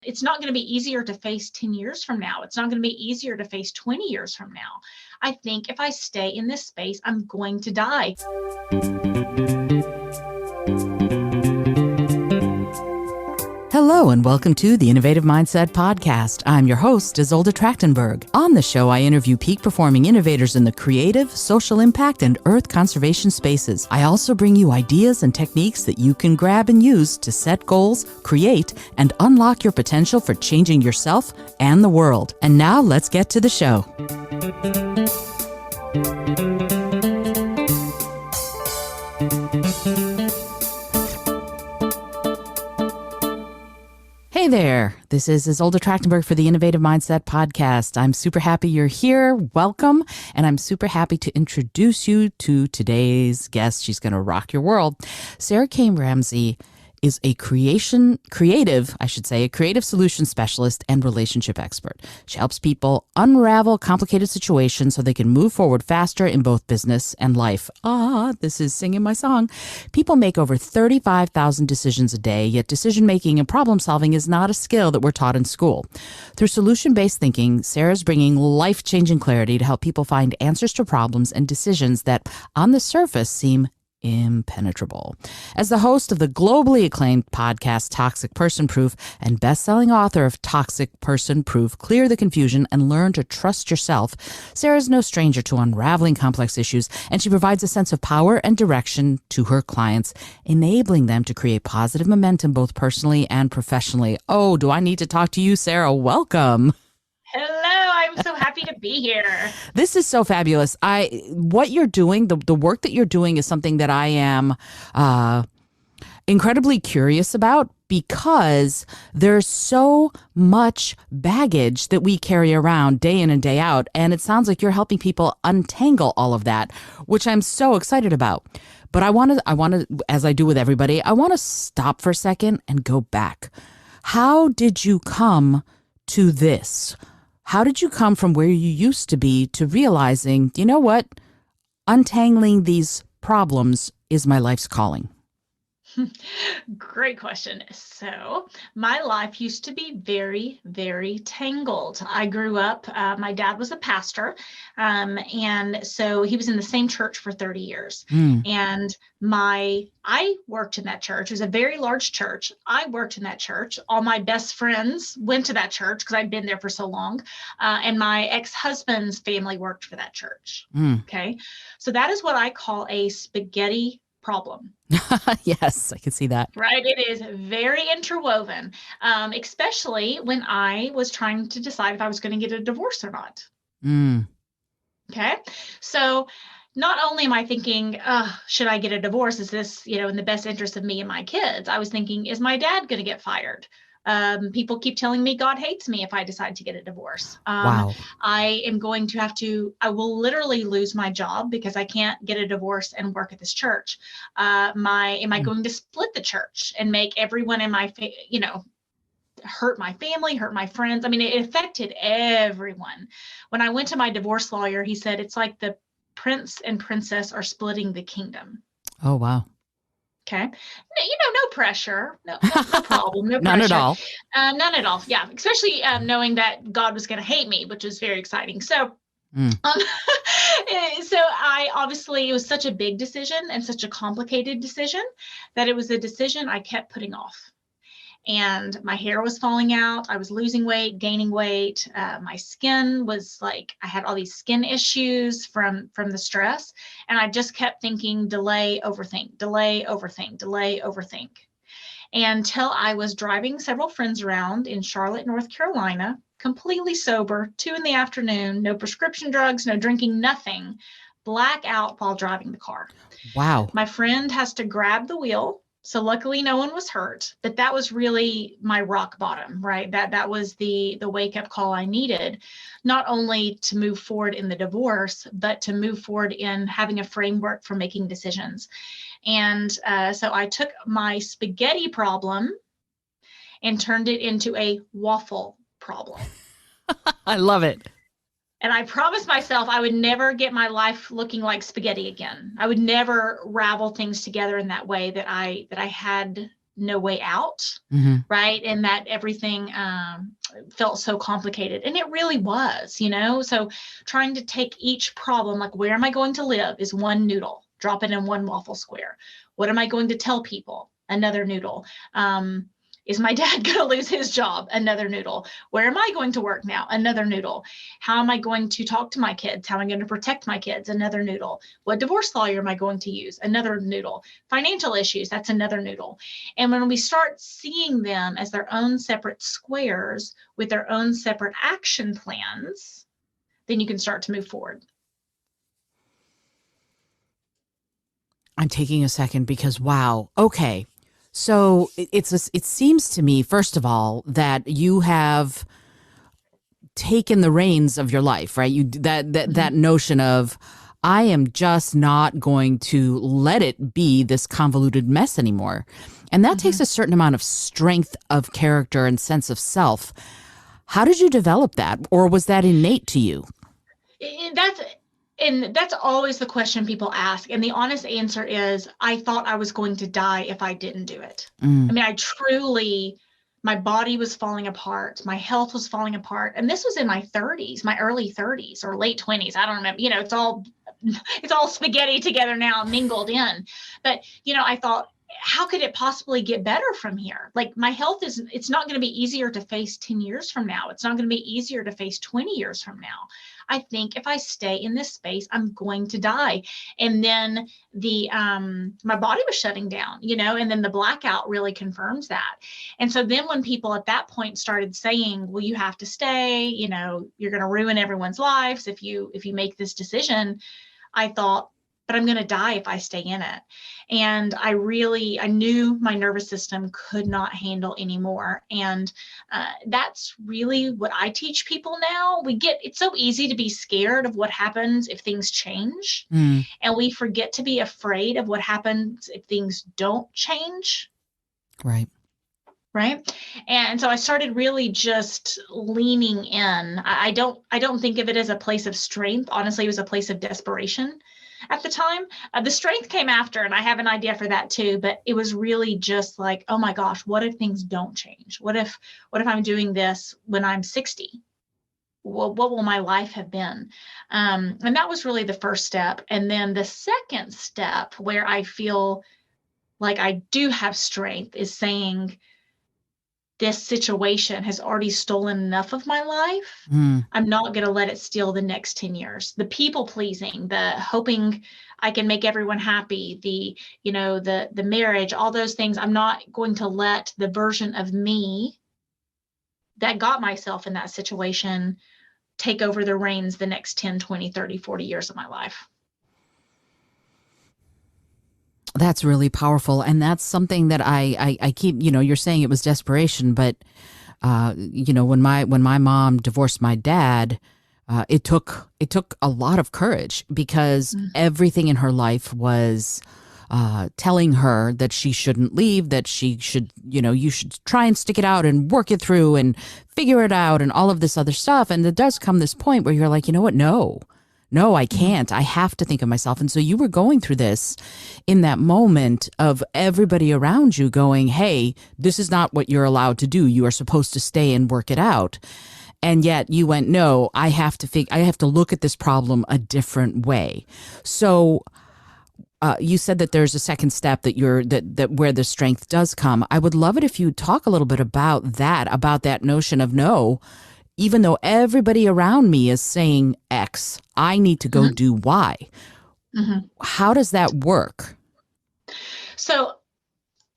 It's not going to be easier to face 10 years from now. It's not going to be easier to face 20 years from now. I think if I stay in this space, I'm going to die. Hello and welcome to the Innovative Mindset Podcast. I'm your host, Isolde Trachtenberg. On the show, I interview peak-performing innovators in the creative, social impact, and earth conservation spaces. I also bring you ideas and techniques that you can grab and use to set goals, create, and unlock your potential for changing yourself and the world. And now let's get to the show. Hey there, this is Isolde Trachtenberg for the Innovative Mindset Podcast. I'm super happy you're here. Welcome. And I'm super happy to introduce you to today's guest. She's going to rock your world. K Ramsey is a creative solution specialist and relationship expert. She helps people unravel complicated situations so they can move forward faster in both business and life. This is singing my song. People make over 35,000 decisions a day, yet decision-making and problem-solving is not a skill that we're taught in school. Through solution-based thinking, Sarah's bringing life-changing clarity to help people find answers to problems and decisions that, on the surface, seem impenetrable. As the host of the globally acclaimed podcast Toxic Person Proof and best-selling author of Toxic Person Proof, Clear the Confusion and Learn to Trust Yourself, Sarah is no stranger to unraveling complex issues, and she provides a sense of power and direction to her clients, enabling them to create positive momentum both personally and professionally. Oh, do I need to talk to you, Sarah? Welcome. Hello, I'm so happy to be here. This is so fabulous. What you're doing, the work that you're doing is something that I am incredibly curious about, because there's so much baggage that we carry around day in and day out. And it sounds like you're helping people untangle all of that, which I'm so excited about. But I want to, as I do with everybody, I want to stop for a second and go back. How did you come to this? How did you come from where you used to be to realizing, you know what, untangling these problems is my life's calling? Great question. So my life used to be very, very tangled. I grew up, my dad was a pastor, and so he was in the same church for 30 years. And I worked in that church. It was a very large church. I worked in that church. All my best friends went to that church because I'd been there for so long. And my ex-husband's family worked for that church. Okay. So that is what I call a spaghetti problem. Yes, I can see that. Right. It is very interwoven, especially when I was trying to decide if I was going to get a divorce or not. Okay. So not only am I thinking, should I get a divorce? Is this, in the best interest of me and my kids? I was thinking, is my dad going to get fired? People keep telling me God hates me if I decide to get a divorce. Wow. I will literally lose my job because I can't get a divorce and work at this church. Am I going to split the church and make everyone in my, hurt my family, hurt my friends? I mean, it affected everyone. When I went to my divorce lawyer, he said, it's like the prince and princess are splitting the kingdom. Oh, wow. Okay. No pressure, no problem, no pressure. None at all. None at all. Yeah. Especially knowing that God was going to hate me, which was very exciting. So, so it was such a big decision and such a complicated decision that it was a decision I kept putting off. And my hair was falling out. I was losing weight, gaining weight. My skin was like, I had all these skin issues from the stress. And I just kept thinking, delay, overthink, delay, overthink, delay, overthink. Until I was driving several friends around in Charlotte, North Carolina, completely sober, 2 p.m, no prescription drugs, no drinking, nothing, black out while driving the car. Wow. My friend has to grab the wheel. So luckily no one was hurt, but that was really my rock bottom, right? That was the wake up call I needed, not only to move forward in the divorce, but to move forward in having a framework for making decisions. And so I took my spaghetti problem and turned it into a waffle problem. I love it. And I promised myself I would never get my life looking like spaghetti again. I would never ravel things together in that way that I had no way out, right? And that everything felt so complicated. And it really was, So trying to take each problem, like where am I going to live is one noodle, drop it in one waffle square. What am I going to tell people? Another noodle. Is my dad going to lose his job? Another noodle. Where am I going to work now? Another noodle. How am I going to talk to my kids? How am I going to protect my kids? Another noodle. What divorce lawyer am I going to use? Another noodle. Financial issues, that's another noodle. And when we start seeing them as their own separate squares with their own separate action plans, then you can start to move forward. I'm taking a second because, wow. Okay. So it seems to me, first of all, that you have taken the reins of your life, right? That notion of, I am just not going to let it be this convoluted mess anymore. And that takes a certain amount of strength of character and sense of self. How did you develop that? Or was that innate to you? That's always the question people ask. And the honest answer is, I thought I was going to die if I didn't do it. I mean, my body was falling apart. My health was falling apart. And this was in my 30s, my early 30s or late 20s. I don't remember, it's all spaghetti together now, mingled in. But, I thought, how could it possibly get better from here? Like, my health it's not going to be easier to face 10 years from now. It's not going to be easier to face 20 years from now. I think if I stay in this space, I'm going to die. And then my body was shutting down, and then the blackout really confirms that. And so then when people at that point started saying, well, you have to stay, you're going to ruin everyone's lives if you make this decision, I thought, but I'm going to die if I stay in it. And I knew my nervous system could not handle anymore. And that's really what I teach people now. It's so easy to be scared of what happens if things change. And we forget to be afraid of what happens if things don't change. Right. And so I started really just leaning in. I don't think of it as a place of strength. Honestly, it was a place of desperation at the time. The strength came after, and I have an idea for that too, but it was really just like, oh my gosh, what if things don't change? What if I'm doing this when I'm 60? Well, what will my life have been? And that was really the first step. And then the second step, where I feel like I do have strength, is saying, this situation has already stolen enough of my life. I'm not going to let it steal the next 10 years. The people pleasing, the hoping I can make everyone happy, the marriage, all those things. I'm not going to let the version of me that got myself in that situation take over the reins the next 10, 20, 30, 40 years of my life. That's really powerful. And that's something that I keep, you're saying it was desperation, but, when my mom divorced my dad, it took a lot of courage, because everything in her life was telling her that she shouldn't leave, that she should, you should try and stick it out and work it through and figure it out and all of this other stuff. And it does come this point where you're like, you know what? No, I can't. I have to think of myself. And so you were going through this in that moment of everybody around you going, hey, this is not what you're allowed to do. You are supposed to stay and work it out. And yet you went, no, I have to look at this problem a different way. So you said that there's a second step that where the strength does come. I would love it if you talk a little bit about that notion of, no, even though everybody around me is saying X, I need to go do Y. How does that work? So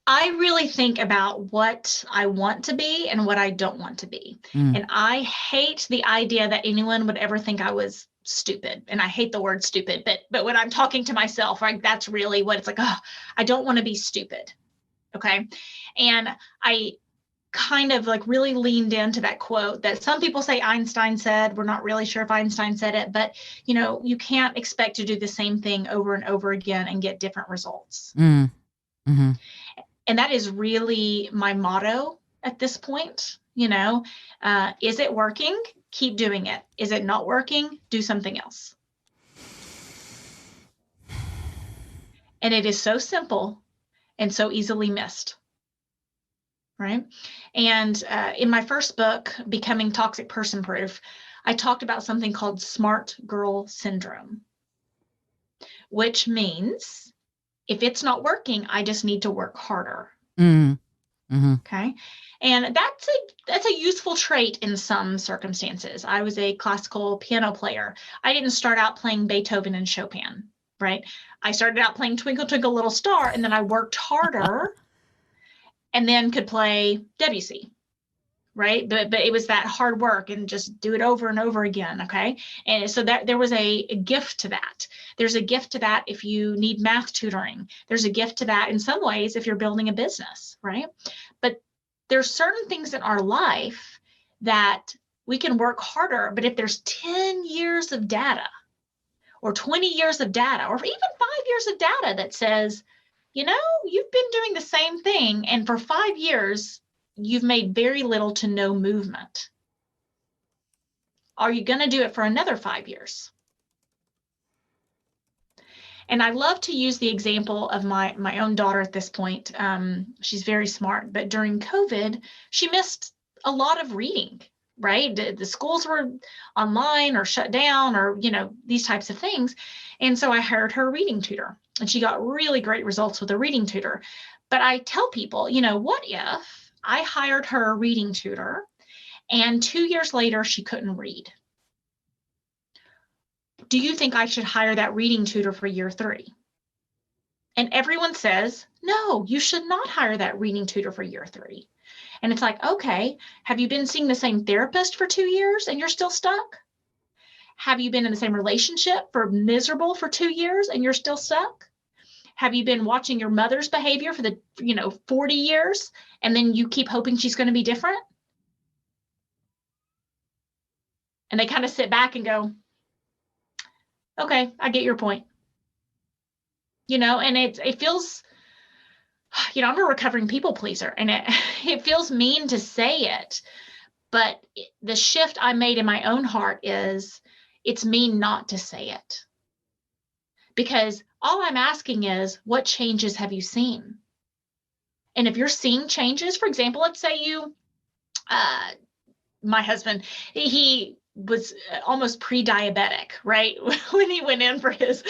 I really think about what I want to be and what I don't want to be. And I hate the idea that anyone would ever think I was stupid. And I hate the word stupid, but when I'm talking to myself, right, that's really what it's like. Oh, I don't want to be stupid. Okay. And I kind of like really leaned into that quote that some people say Einstein said. We're not really sure if Einstein said it, but you can't expect to do the same thing over and over again and get different results. And that is really my motto at this point. Is it working? Keep doing it. Is it not working? Do something else. And it is so simple and so easily missed. right? And in my first book, Becoming Toxic Person Proof, I talked about something called smart girl syndrome, which means if it's not working, I just need to work harder. Mm-hmm. Okay. And that's a useful trait in some circumstances. I was a classical piano player. I didn't start out playing Beethoven and Chopin, right? I started out playing Twinkle Twinkle Little Star, and then I worked harder and then could play Debussy, right? But it was that hard work and just do it over and over again, okay? And so that there was a gift to that. There's a gift to that if you need math tutoring. There's a gift to that in some ways if you're building a business, right? But there's certain things in our life that we can work harder, but if there's 10 years of data or 20 years of data or even 5 years of data that says, you know, you've been doing the same thing and for 5 years, you've made very little to no movement. Are you going to do it for another 5 years? And I love to use the example of my own daughter at this point. She's very smart, but during COVID, she missed a lot of reading, right? The schools were online or shut down or, you know, these types of things. And so I hired her a reading tutor and she got really great results with a reading tutor. But I tell people, you know, what if I hired her a reading tutor and 2 years later, she couldn't read? Do you think I should hire that reading tutor for year 3? And everyone says, no, you should not hire that reading tutor for year 3. And it's like, okay, have you been seeing the same therapist for 2 years and you're still stuck? Have you been in the same relationship for miserable for 2 years and you're still stuck? Have you been watching your mother's behavior for the, 40 years and then you keep hoping she's going to be different? And they kind of sit back and go, okay, I get your point. And it feels, I'm a recovering people pleaser and it feels mean to say it, but the shift I made in my own heart is it's mean not to say it. Because all I'm asking is, what changes have you seen? And if you're seeing changes, for example, let's say my husband, he was almost pre-diabetic, right? When he went in for his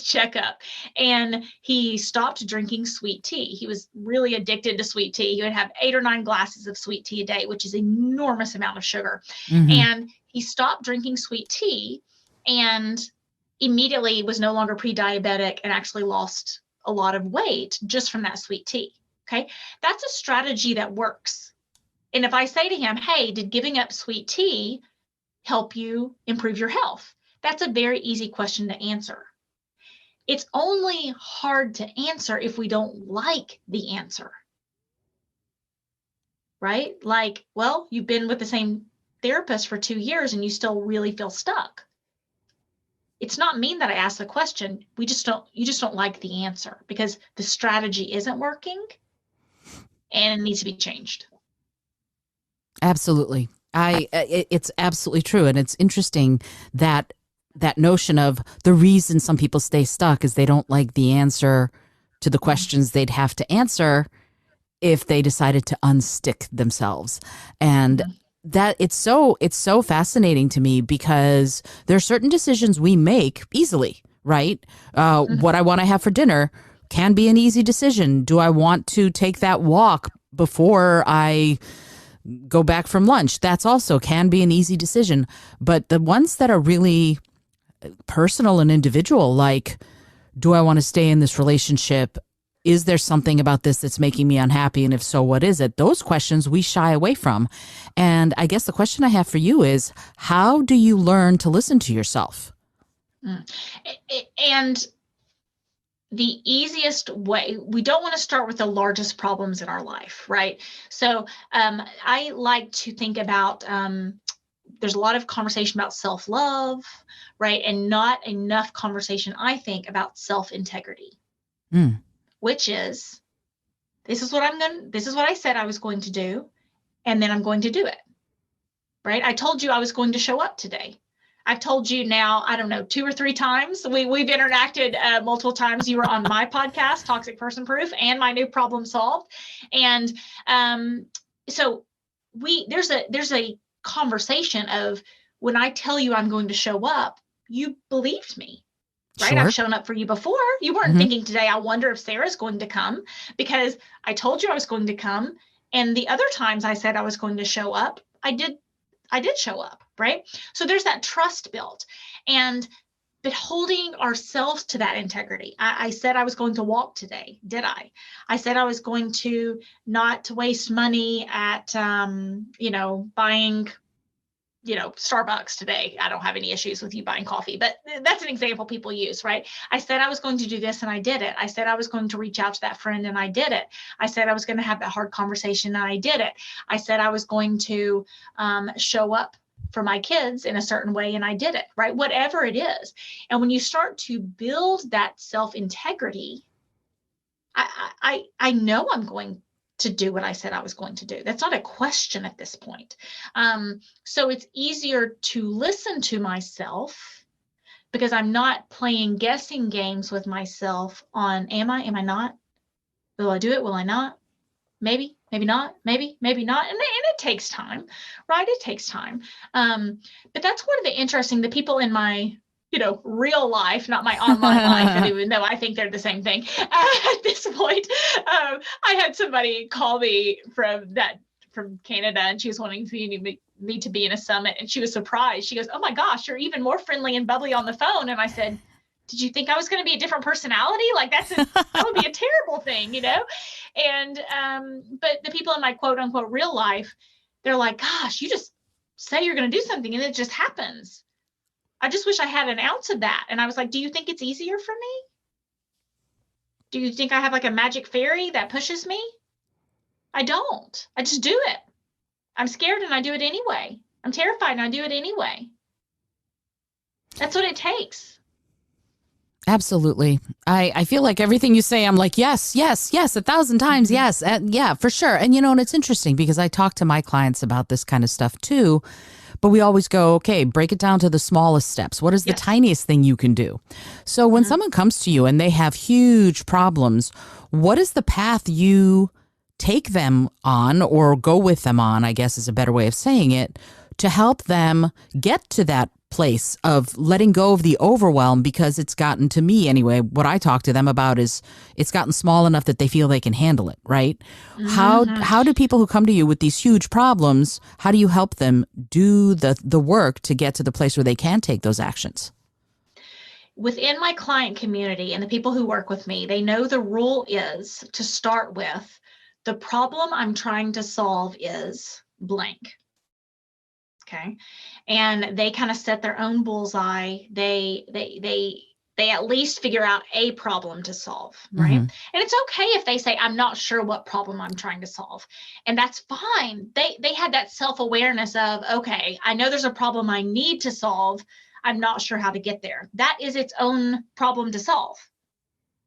checkup and he stopped drinking sweet tea. He was really addicted to sweet tea. He would have 8 or 9 glasses of sweet tea a day, which is an enormous amount of sugar. Mm-hmm. And he stopped drinking sweet tea and immediately was no longer pre-diabetic and actually lost a lot of weight just from that sweet tea. Okay. That's a strategy that works. And if I say to him, hey, did giving up sweet tea help you improve your health? That's a very easy question to answer. It's only hard to answer if we don't like the answer, right? Like, well, you've been with the same therapist for 2 years and you still really feel stuck. It's not mean that I asked the question. You just don't like the answer because the strategy isn't working and it needs to be changed. Absolutely. It's absolutely true. And it's interesting that notion of the reason some people stay stuck is they don't like the answer to the questions they'd have to answer if they decided to unstick themselves. And that it's so fascinating to me because there are certain decisions we make easily, right? What I want to have for dinner can be an easy decision. Do I want to take that walk before I go back from lunch? That's also can be an easy decision. But the ones that are really personal and individual, like, do I want to stay in this relationship? Is there something about this that's making me unhappy? And if so, what is it? Those questions we shy away from. And I guess the question I have for you is, how do you learn to listen to yourself? And the easiest way, we don't want to start with the largest problems in our life, right? So I like to think about, there's a lot of conversation about self-love, right? And not enough conversation, I think, about self-integrity, which is, this is what I said I was going to do, and then I'm going to do it, right? I told you I was going to show up today. I've told you now, I don't know, 2 or 3 times. We've interacted multiple times. You were on my podcast, Toxic Person Proof, and my new Problem Solved. And so there's a conversation of, when I tell you I'm going to show up, you believed me. Right? Sure. I've shown up for you before. You weren't thinking today, I wonder if Sarah's going to come, because I told you I was going to come. And the other times I said I was going to show up, I did show up, right? So there's that trust built, but holding ourselves to that integrity. I said I was going to walk today. Did I? I said I was going to not waste money at, buying, Starbucks today. I don't have any issues with you buying coffee, but that's an example people use, right? I said I was going to do this and I did it. I said I was going to reach out to that friend and I did it. I said I was going to have that hard conversation and I did it. I said I was going to show up for my kids in a certain way and I did it, right? Whatever it is. And when you start to build that self-integrity, I know I'm going to do what I said I was going to do. That's not a question at this point. So it's easier to listen to myself, because I'm not playing guessing games with myself on, am I not? Will I do it? Will I not? Maybe not, maybe not. And it takes time, right? It takes time. But that's one of the interesting, the people in my, real life, not my online life, and even though I think they're the same thing at this point. I had somebody call me from Canada, and she was wanting me to be in a summit, and she was surprised. She goes, "Oh my gosh, you're even more friendly and bubbly on the phone." And I said, "Did you think I was going to be a different personality? Like that would be a terrible thing, And but the people in my quote unquote real life, they're like, "Gosh, you just say you're going to do something and it just happens. I just wish I had an ounce of that." And I was like, "Do you think it's easier for me? Do you think I have like a magic fairy that pushes me? I don't. I just do it. I'm scared and I do it anyway. I'm terrified and I do it anyway." That's what it takes. Absolutely. I feel like everything you say, I'm like, yes, 1,000 times. Yes. Yeah, for sure. And, and it's interesting because I talk to my clients about this kind of stuff too, but we always go, okay, break it down to the smallest steps. What is the tiniest thing you can do? So when someone comes to you and they have huge problems, what is the path you take them on, or go with them on, I guess is a better way of saying it, to help them get to that place of letting go of the overwhelm? Because it's gotten, to me anyway, what I talk to them about is it's gotten small enough that they feel they can handle it, right? How do people who come to you with these huge problems, how do you help them do the work to get to the place where they can take those actions? Within my client community and the people who work with me, they know the rule is to start with, the problem I'm trying to solve is blank. Okay. And they kind of set their own bullseye. They at least figure out a problem to solve, right? And it's okay if they say, "I'm not sure what problem I'm trying to solve." And that's fine. They had that self-awareness of, okay, I know there's a problem I need to solve. I'm not sure how to get there. That is its own problem to solve.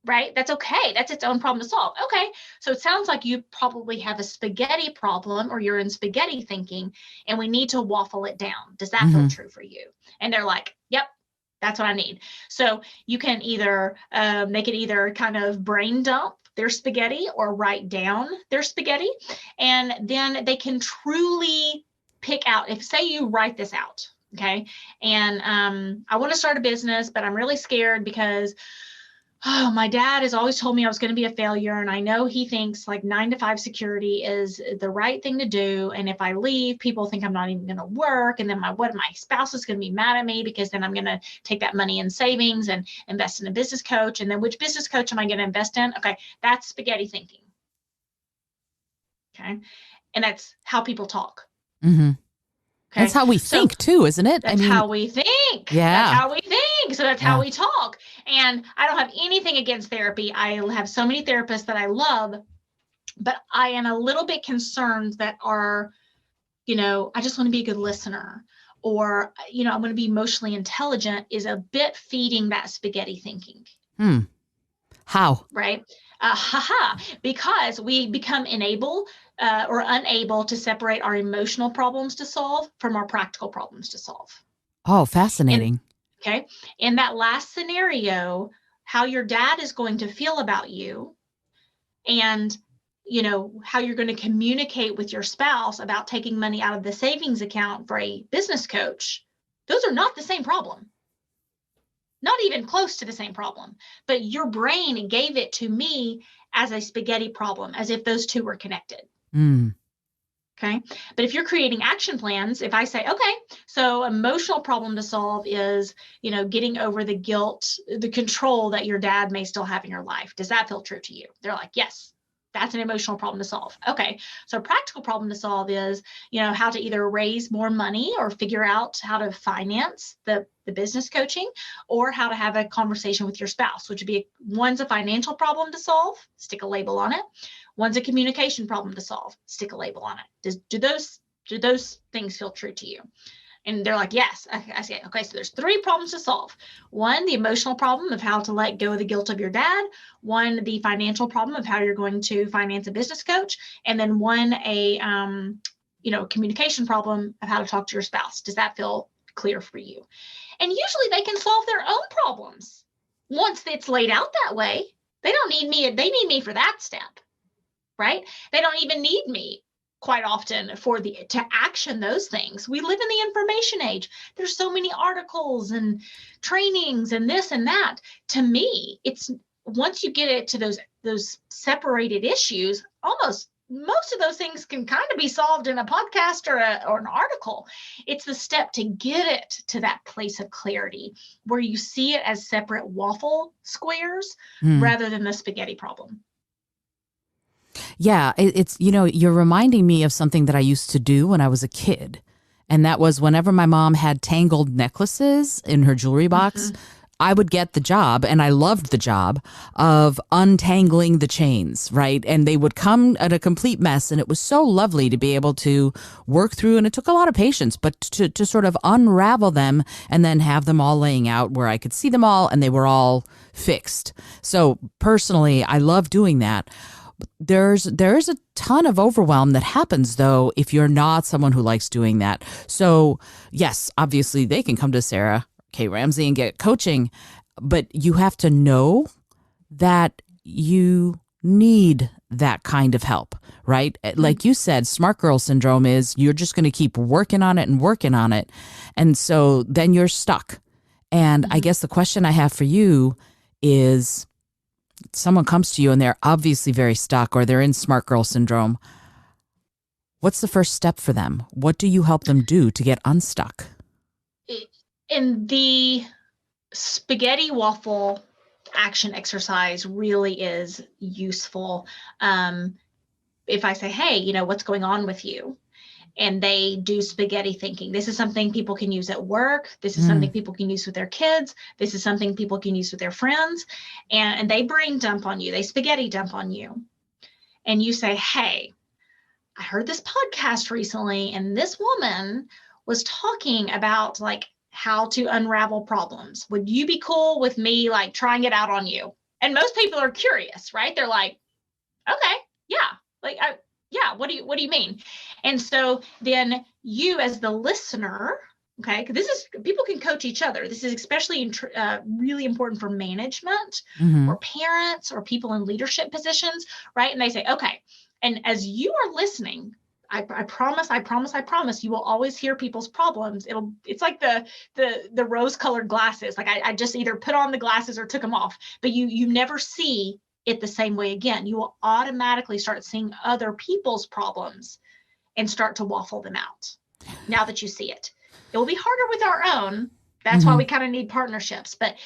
Right? That's okay. That's its own problem to solve. Okay. So it sounds like you probably have a spaghetti problem, or you're in spaghetti thinking, and we need to waffle it down. Does that feel true for you? And they're like, "Yep, that's what I need." So you can either, they can either kind of brain dump their spaghetti or write down their spaghetti. And then they can truly pick out, if say you write this out, okay, and I want to start a business, but I'm really scared because my dad has always told me I was going to be a failure. And I know he thinks like 9-to-5 security is the right thing to do. And if I leave, people think I'm not even going to work. And then my spouse is going to be mad at me, because then I'm going to take that money in savings and invest in a business coach. And then which business coach am I going to invest in? Okay. That's spaghetti thinking. Okay. And that's how people talk. Okay? That's how we think too, isn't it? That's how we think. Yeah. That's how we think. So that's how we talk. And I don't have anything against therapy. I have so many therapists that I love, but I am a little bit concerned that I just want to be a good listener, or, I want to be emotionally intelligent, is a bit feeding that spaghetti thinking. How? Right? Because we become unable to separate our emotional problems to solve from our practical problems to solve. Oh, And fascinating. okay, in that last scenario, how your dad is going to feel about you and how you're going to communicate with your spouse about taking money out of the savings account for a business coach, those are not the same problem. Not even close to the same problem, but your brain gave it to me as a spaghetti problem, as if those two were connected. Mm. Okay. But if you're creating action plans, if I say, okay, so emotional problem to solve is, getting over the guilt, the control that your dad may still have in your life. Does that feel true to you? They're like, yes, that's an emotional problem to solve. Okay. So practical problem to solve is, how to either raise more money or figure out how to finance the business coaching, or how to have a conversation with your spouse, which would be one's a financial problem to solve, stick a label on it. One's a communication problem to solve, stick a label on it. Do those things feel true to you? And they're like, yes. I say, okay, so there's 3 problems to solve. One, the emotional problem of how to let go of the guilt of your dad. One, the financial problem of how you're going to finance a business coach. And then one, a communication problem of how to talk to your spouse. Does that feel clear for you? And usually they can solve their own problems once it's laid out that way. They don't need me. They need me for that step, right? They don't even need me quite often to action those things. We live in the information age. There's so many articles and trainings and this and that. To me, it's once you get it to those separated issues, almost most of those things can kind of be solved in a podcast or an article. It's the step to get it to that place of clarity where you see it as separate waffle squares rather than the spaghetti problem. Yeah, it's, you're reminding me of something that I used to do when I was a kid. And that was whenever my mom had tangled necklaces in her jewelry box, I would get the job, and I loved the job of untangling the chains, right? And they would come at a complete mess, and it was so lovely to be able to work through, and it took a lot of patience, but to sort of unravel them and then have them all laying out where I could see them all and they were all fixed. So personally, I love doing that. There's a ton of overwhelm that happens though if you're not someone who likes doing that. So yes, obviously they can come to Sarah K Ramsey and get coaching, but you have to know that you need that kind of help, right? Like you said, smart girl syndrome is you're just going to keep working on it and working on it. And so then you're stuck. And I guess the question I have for you is, someone comes to you and they're obviously very stuck or they're in smart girl syndrome. What's the first step for them? What do you help them do to get unstuck? In the spaghetti waffle action exercise really is useful. If I say, hey, what's going on with you? And they do spaghetti thinking. This is something people can use at work. This is something people can use with their kids. This is something people can use with their friends. And they brain dump on you. They spaghetti dump on you. And you say, hey, I heard this podcast recently, and this woman was talking about like how to unravel problems. Would you be cool with me like trying it out on you? And most people are curious, right? They're like, okay, yeah, like, yeah, what do you mean? And so then you as the listener, okay, because this is, people can coach each other. This is especially really important for management or parents or people in leadership positions, right? And they say, okay, and as you are listening, I promise, you will always hear people's problems. It's like the rose-colored glasses. Like I just either put on the glasses or took them off, but you never see it the same way again. You will automatically start seeing other people's problems and start to waffle them out now that you see it. It will be harder with our own. That's why we kind of need partnerships. But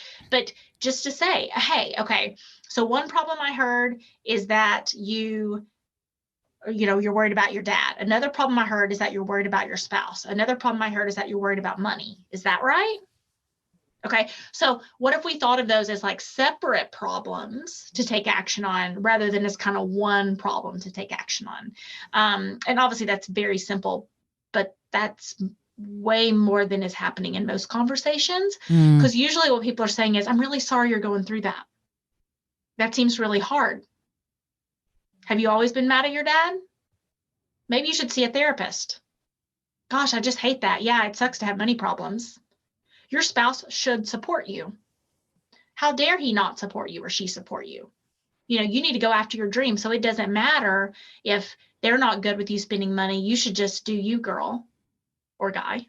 just to say, hey, okay, so one problem I heard is that you're worried about your dad. Another problem I heard is that you're worried about your spouse. Another problem I heard is that you're worried about money. Is that right? Okay, so what if we thought of those as like separate problems to take action on rather than as kind of one problem to take action on? And obviously that's very simple, but that's way more than is happening in most conversations. Because usually what people are saying is, I'm really sorry you're going through that. That seems really hard. Have you always been mad at your dad? Maybe you should see a therapist. Gosh, I just hate that. Yeah, it sucks to have money problems. Your spouse should support you. How dare he not support you or she support you? You need to go after your dream. So it doesn't matter if they're not good with you spending money. You should just do you, girl or guy.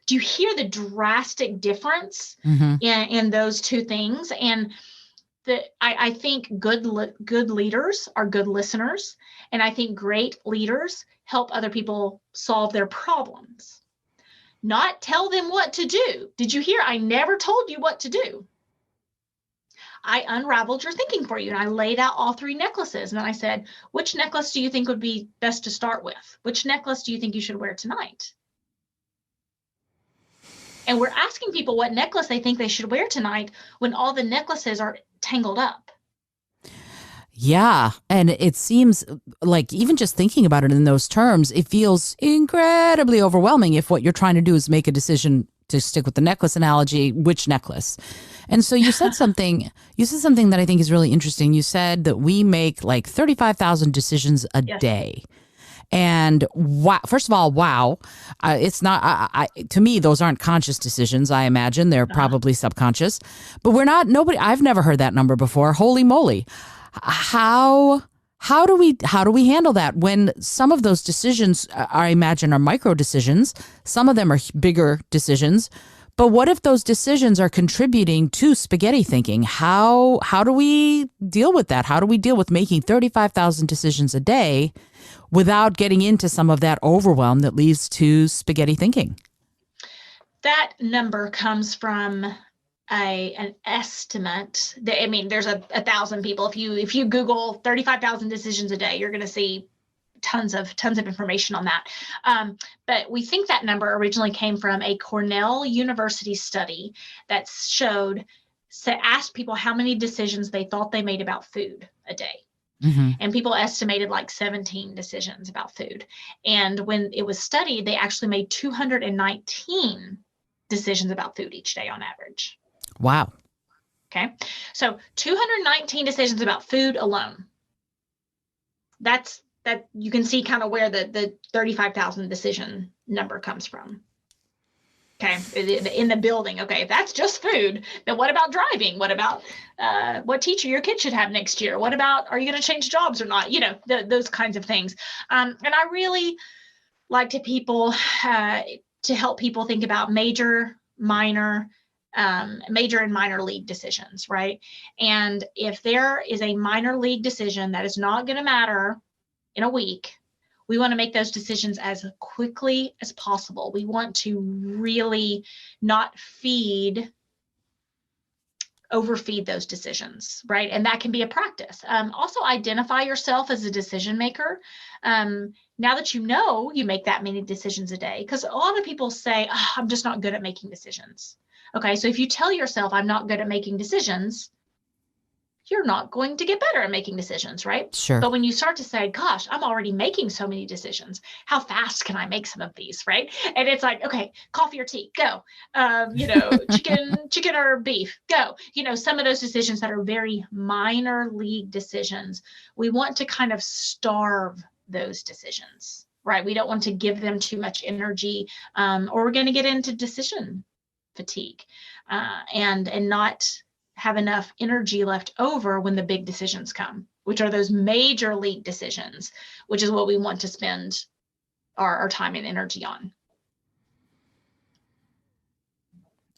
Do you hear the drastic difference in those two things? And I think good leaders are good listeners. And I think great leaders help other people solve their problems, not tell them what to do. Did you hear? I never told you what to do. I unraveled your thinking for you, and I laid out all 3 necklaces. And I said, which necklace do you think would be best to start with? Which necklace do you think you should wear tonight? And we're asking people what necklace they think they should wear tonight when all the necklaces are tangled up. Yeah. And it seems like even just thinking about it in those terms, it feels incredibly overwhelming if what you're trying to do is make a decision, to stick with the necklace analogy, which necklace. And so you said something that I think is really interesting. You said that we make like 35,000 decisions a day. And wow, first of all, wow, it's not, to me, those aren't conscious decisions. I imagine they're probably subconscious, but I've never heard that number before. Holy moly. How do we handle that when some of those decisions, I imagine, are micro decisions? Some of them are bigger decisions. But what if those decisions are contributing to spaghetti thinking? How do we deal with that? How do we deal with making 35,000 decisions a day without getting into some of that overwhelm that leads to spaghetti thinking? That number comes from an estimate. There's a 1,000 people. If you Google 35,000 decisions a day, you're going to see tons of information on that. But we think that number originally came from a Cornell University study that asked people how many decisions they thought they made about food a day. And people estimated like 17 decisions about food. And when it was studied, they actually made 219 decisions about food each day on average. Wow. Okay. So 219 decisions about food alone. That you can see kind of where the 35,000 decision number comes from. Okay. In the building. Okay. If that's just food, then what about driving? What about what teacher your kid should have next year? What about, are you going to change jobs or not? Those kinds of things. And I really like to help people think about major, minor, major and minor league decisions, right? And if there is a minor league decision that is not going to matter in a week, we want to make those decisions as quickly as possible. We want to really not overfeed those decisions, right? And that can be a practice. Also identify yourself as a decision maker. Now that you make that many decisions a day, because a lot of people say, I'm just not good at making decisions. Okay, so if you tell yourself I'm not good at making decisions, you're not going to get better at making decisions, right? Sure. But when you start to say, gosh, I'm already making so many decisions, how fast can I make some of these, right? And it's like, okay, coffee or tea, go. Chicken or beef, go. Some of those decisions that are very minor league decisions, we want to kind of starve those decisions, right? We don't want to give them too much energy, or we're going to get into decision fatigue and not have enough energy left over when the big decisions come, which are those major league decisions, which is what we want to spend our time and energy on.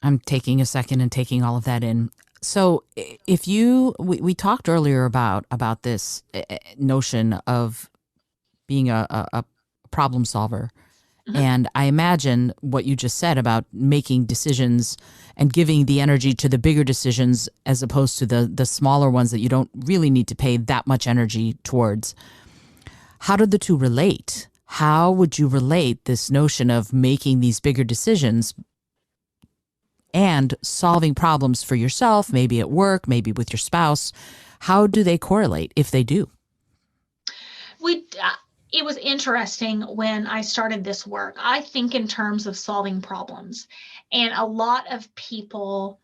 I'm taking a second and taking all of that in. So if we talked earlier about this notion of being a problem solver. And I imagine what you just said about making decisions and giving the energy to the bigger decisions as opposed to the smaller ones that you don't really need to pay that much energy towards. How do the two relate? How would you relate this notion of making these bigger decisions and solving problems for yourself, maybe at work, maybe with your spouse? How do they correlate, if they do? It was interesting when I started this work. I think in terms of solving problems, and a lot of people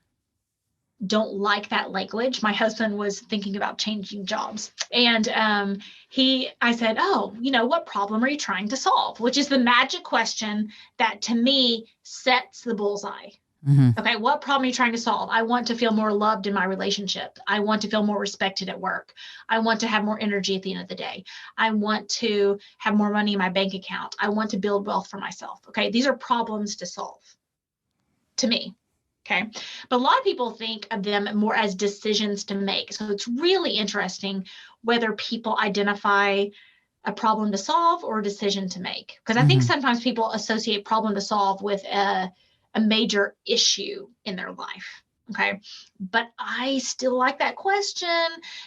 don't like that language. My husband was thinking about changing jobs, and I said, what problem are you trying to solve? Which is the magic question that to me sets the bullseye. Okay, what problem are you trying to solve? I want to feel more loved in my relationship. I want to feel more respected at work. I want to have more energy at the end of the day. I want to have more money in my bank account. I want to build wealth for myself. Okay, these are problems to solve to me. Okay, but a lot of people think of them more as decisions to make. So it's really interesting whether people identify a problem to solve or a decision to make. Because I think sometimes people associate problem to solve with a major issue in their life. Okay. But I still like that question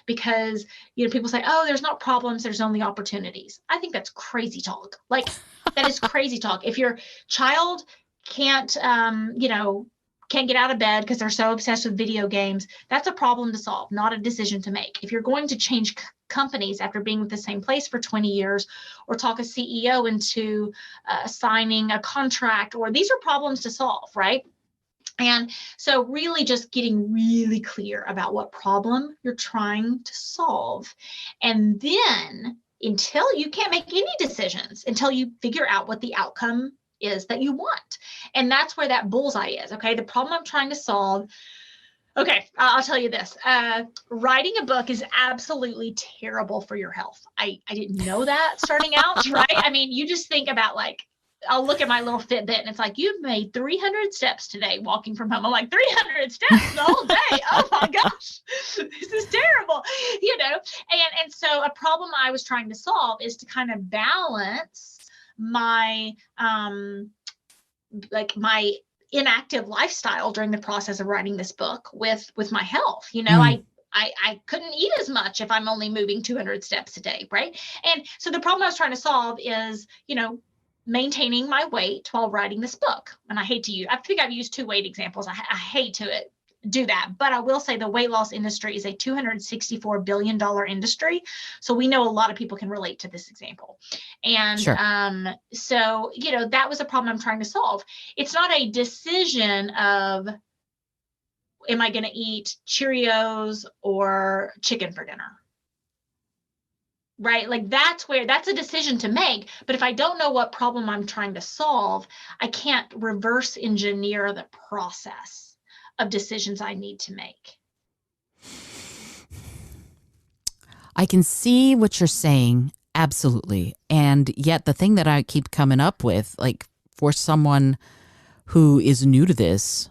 because, people say, oh, there's not problems, there's only opportunities. I think that's crazy talk. Like, that is crazy talk. If your child can't, can't get out of bed because they're so obsessed with video games, that's a problem to solve, not a decision to make. If you're going to change companies after being with the same place for 20 years, or talk a CEO into signing a contract, or these are problems to solve, right? And so really just getting really clear about what problem you're trying to solve. And then until you can't make any decisions until you figure out what the outcome is that you want. And that's where that bullseye is. Okay. The problem I'm trying to solve. Okay, I'll tell you this. Writing a book is absolutely terrible for your health. I didn't know that starting out, right? I mean, you just think about I'll look at my little Fitbit and it's like, you've made 300 steps today walking from home. I'm like, 300 steps the whole day. Oh my gosh, this is terrible, And so a problem I was trying to solve is to kind of balance my, my inactive lifestyle during the process of writing this book with my health. I couldn't eat as much if I'm only moving 200 steps a day, right? And so the problem I was trying to solve is, maintaining my weight while writing this book. And I think I've used 2 weight examples. I hate to do that, but I will say the weight loss industry is a $264 billion industry. So we know a lot of people can relate to this example. And sure. So, that was a problem I'm trying to solve. It's not a decision of, am I going to eat Cheerios or chicken for dinner? Right? Like that's a decision to make. But if I don't know what problem I'm trying to solve, I can't reverse engineer the process of decisions I need to make. I can see what you're saying. Absolutely. And yet the thing that I keep coming up with, like for someone who is new to this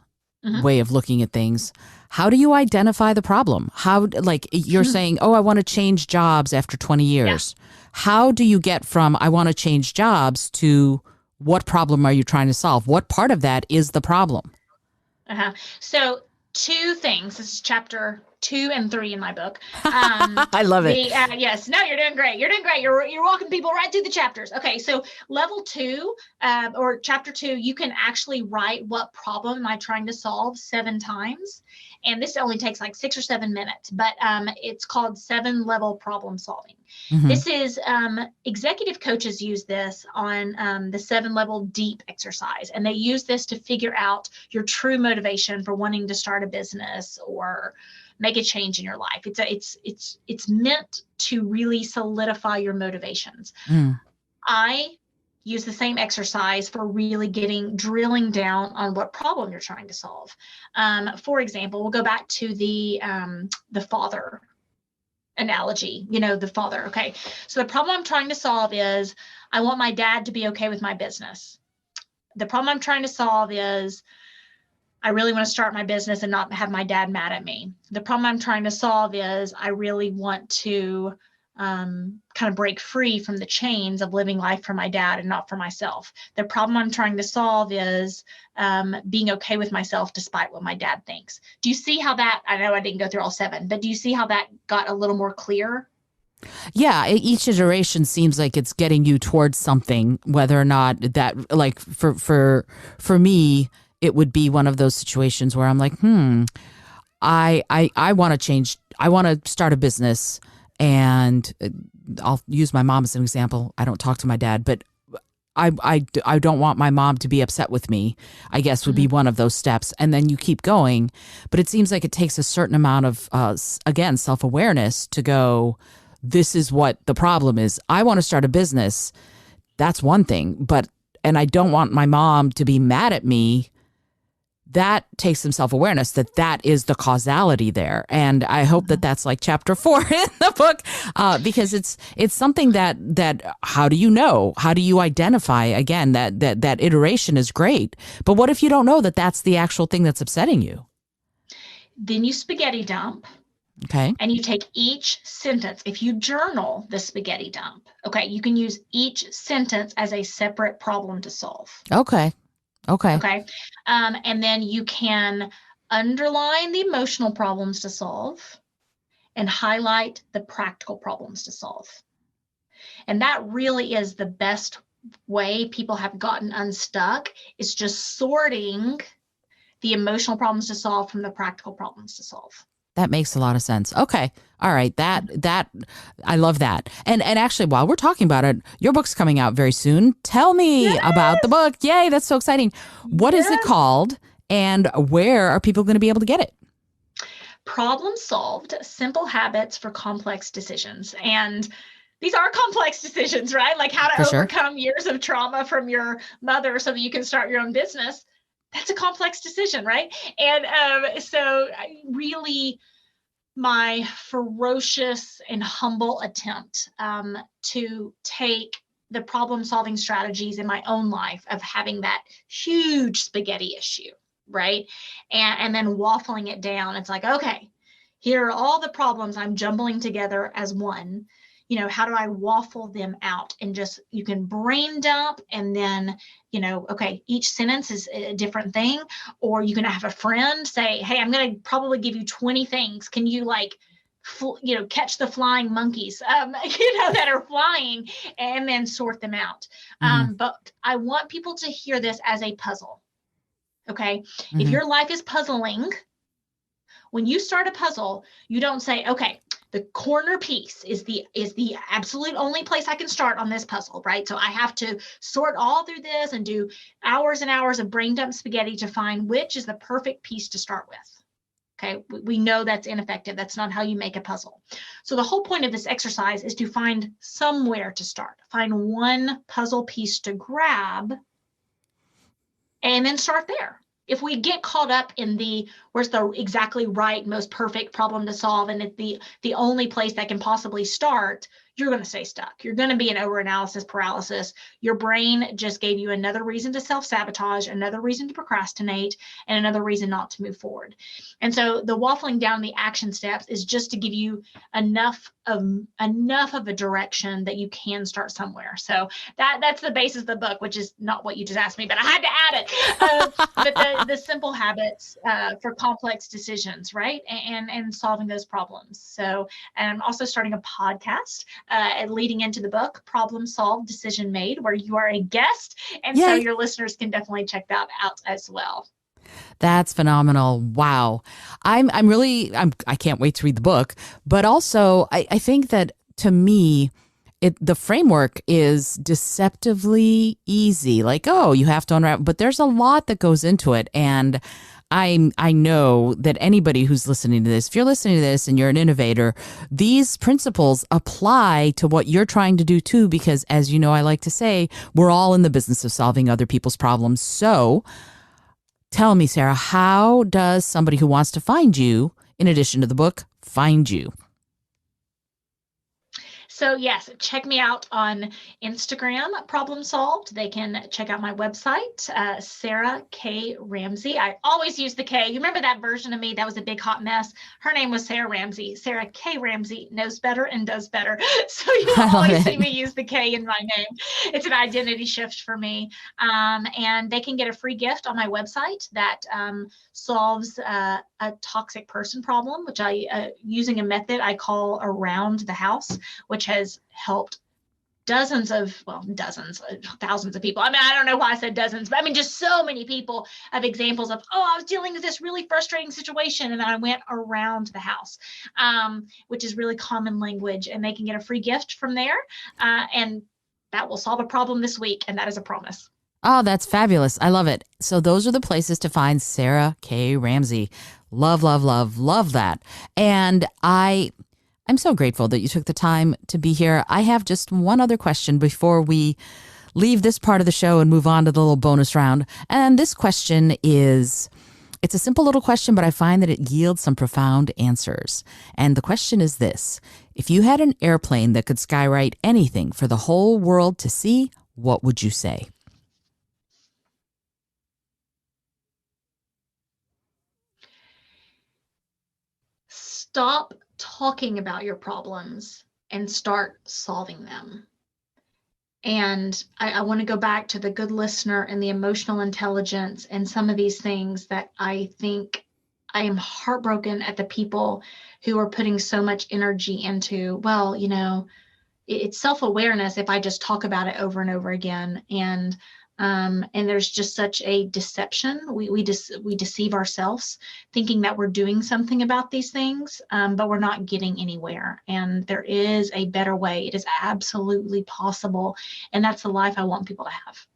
way of looking at things, how do you identify the problem? How, like you're saying, oh, I want to change jobs after 20 years. Yeah. How do you get from I want to change jobs to what problem are you trying to solve? What part of that is the problem? So 2 things. This is chapter 2 and 3 in my book. I love it. Yes. No, you're doing great. You're doing great. You're walking people right through the chapters. Okay. So level 2 or chapter 2, you can actually write what problem am I trying to solve 7 times. And this only takes like 6 or 7 minutes, but it's called 7-level problem solving. This is executive coaches use this on the 7-level deep exercise. And they use this to figure out your true motivation for wanting to start a business or make a change in your life. It's meant to really solidify your motivations. I use the same exercise for really drilling down on what problem you're trying to solve. For example, we'll go back to the father analogy, the father. Okay. So the problem I'm trying to solve is I want my dad to be okay with my business. The problem I'm trying to solve is I really want to start my business and not have my dad mad at me. The problem I'm trying to solve is I really want to kind of break free from the chains of living life for my dad and not for myself. The problem I'm trying to solve is being okay with myself despite what my dad thinks. Do you see how that, I know I didn't go through all 7, but do you see how that got a little more clear? Yeah, each iteration seems like it's getting you towards something, whether or not that, like for me, it would be one of those situations where I'm like, I want to change. I want to start a business, and I'll use my mom as an example. I don't talk to my dad, but I don't want my mom to be upset with me, I guess would be one of those steps. And then you keep going. But it seems like it takes a certain amount of, again, self-awareness to go, this is what the problem is. I want to start a business. That's one thing. And I don't want my mom to be mad at me. that takes some self-awareness that that is the causality there. And I hope that that's like chapter 4 in the book, because it's something that how do you know? How do you identify, again, that iteration is great. But what if you don't know that that's the actual thing that's upsetting you? Then you spaghetti dump. Okay. And you take each sentence. If you journal the spaghetti dump, okay, you can use each sentence as a separate problem to solve. Okay. And then you can underline the emotional problems to solve and highlight the practical problems to solve. And that really is the best way people have gotten unstuck, is just sorting the emotional problems to solve from the practical problems to solve. That makes a lot of sense. Okay. All right. That I love that. And actually, while we're talking about it, your book's coming out very soon. Tell me about the book. Yay, that's so exciting. What is it called, and where are people going to be able to get it? Problem Solved: Simple Habits for Complex Decisions. And these are complex decisions, right? Like how to overcome years of trauma from your mother so that you can start your own business. That's a complex decision, right? And so really my ferocious and humble attempt to take the problem-solving strategies in my own life of having that huge spaghetti issue, right? And then waffling it down. It's like, okay, here are all the problems I'm jumbling together as one. You know, how do I waffle them out? And just, you can brain dump, and then, you know, okay, each sentence is a different thing. Or you can have a friend say, hey, I'm going to probably give you 20 things. Can you catch the flying monkeys, that are flying, and then sort them out. But I want people to hear this as a puzzle. Okay. If your life is puzzling, when you start a puzzle, you don't say, okay, the corner piece is the absolute only place I can start on this puzzle, right? So I have to sort all through this and do hours and hours of brain dump spaghetti to find which is the perfect piece to start with. Okay, we know that's ineffective. That's not how you make a puzzle. So the whole point of this exercise is to find somewhere to start. Find one puzzle piece to grab and then start there. If we get caught up in where's the exactly right, most perfect problem to solve, and it's the only place that can possibly start, you're going to stay stuck. You're going to be in overanalysis paralysis. Your brain just gave you another reason to self-sabotage, another reason to procrastinate, and another reason not to move forward. And so the waffling down the action steps is just to give you enough of a direction that you can start somewhere. So that's the basis of the book, which is not what you just asked me, but I had to add it. But the simple habits for complex decisions, right? And solving those problems. So, and I'm also starting a podcast leading into the book, Problem Solved, Decision Made, where you are a guest. And so your listeners can definitely check that out as well. That's phenomenal. Wow. I can't wait to read the book, but also I think that, to me, the framework is deceptively easy. Like, oh, you have to unravel, but there's a lot that goes into it. And I know that anybody who's listening to this, if you're listening to this and you're an innovator, these principles apply to what you're trying to do too, because, as you know, I like to say, we're all in the business of solving other people's problems. So tell me, Sarah, how does somebody who wants to find you, in addition to the book, find you? So yes, check me out on Instagram, Problem Solved. They can check out my website, Sarah K Ramsey. I always use the K. You remember that version of me that was a big hot mess? Her name was Sarah Ramsey. Sarah K Ramsey knows better and does better. So you'll always see me use the K in my name. It's an identity shift for me. And they can get a free gift on my website that solves a toxic person problem, which using a method I call around the house, which has helped thousands of people. I mean, I don't know why I said dozens, but I mean, just so many people have examples of, I was dealing with this really frustrating situation and I went around the house, which is really common language, and they can get a free gift from there. And that will solve a problem this week. And that is a promise. Oh, that's fabulous. I love it. So those are the places to find Sarah K Ramsey. Love, love, love, love that. And I'm so grateful that you took the time to be here. I have just one other question before we leave this part of the show and move on to the little bonus round. And this question is, It's a simple little question, but I find that it yields some profound answers. And the question is this: if you had an airplane that could skywrite anything for the whole world to see, what would you say? Stop talking about your problems and start solving them. And I want to go back to the good listener and the emotional intelligence and some of these things that I think I am heartbroken at the people who are putting so much energy into, well, it's self-awareness if I just talk about it over and over again. And there's just such a deception. We deceive ourselves thinking that we're doing something about these things, but we're not getting anywhere. And there is a better way. It is absolutely possible. And that's the life I want people to have.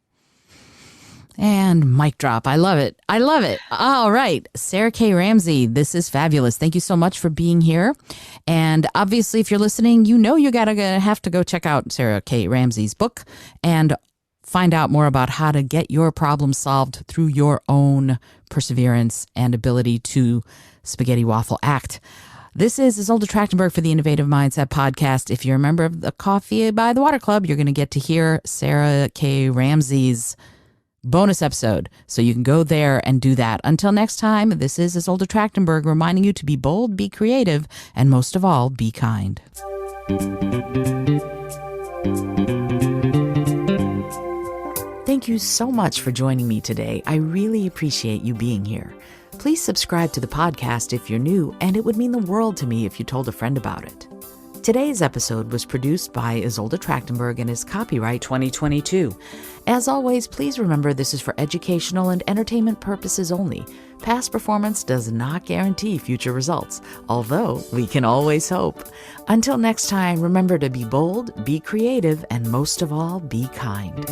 And mic drop. I love it. I love it. All right. Sarah K. Ramsey, this is fabulous. Thank you so much for being here. And obviously, if you're listening, you gotta have to go check out Sarah K. Ramsey's book and find out more about how to get your problem solved through your own perseverance and ability to spaghetti waffle act. This is Isolde Trachtenberg for the Innovative Mindset Podcast. If you're a member of the Coffee by the Water Club, you're going to get to hear Sarah K. Ramsey's bonus episode. So you can go there and do that. Until next time, this is Isolde Trachtenberg reminding you to be bold, be creative, and most of all, be kind. Thank you so much for joining me today. I really appreciate you being here. Please subscribe to the podcast if you're new, and it would mean the world to me if you told a friend about it. Today's episode was produced by Isolde Trachtenberg and is copyright 2022. As always, please remember this is for educational and entertainment purposes only. Past performance does not guarantee future results, although we can always hope. Until next time, remember to be bold, be creative, and most of all, be kind.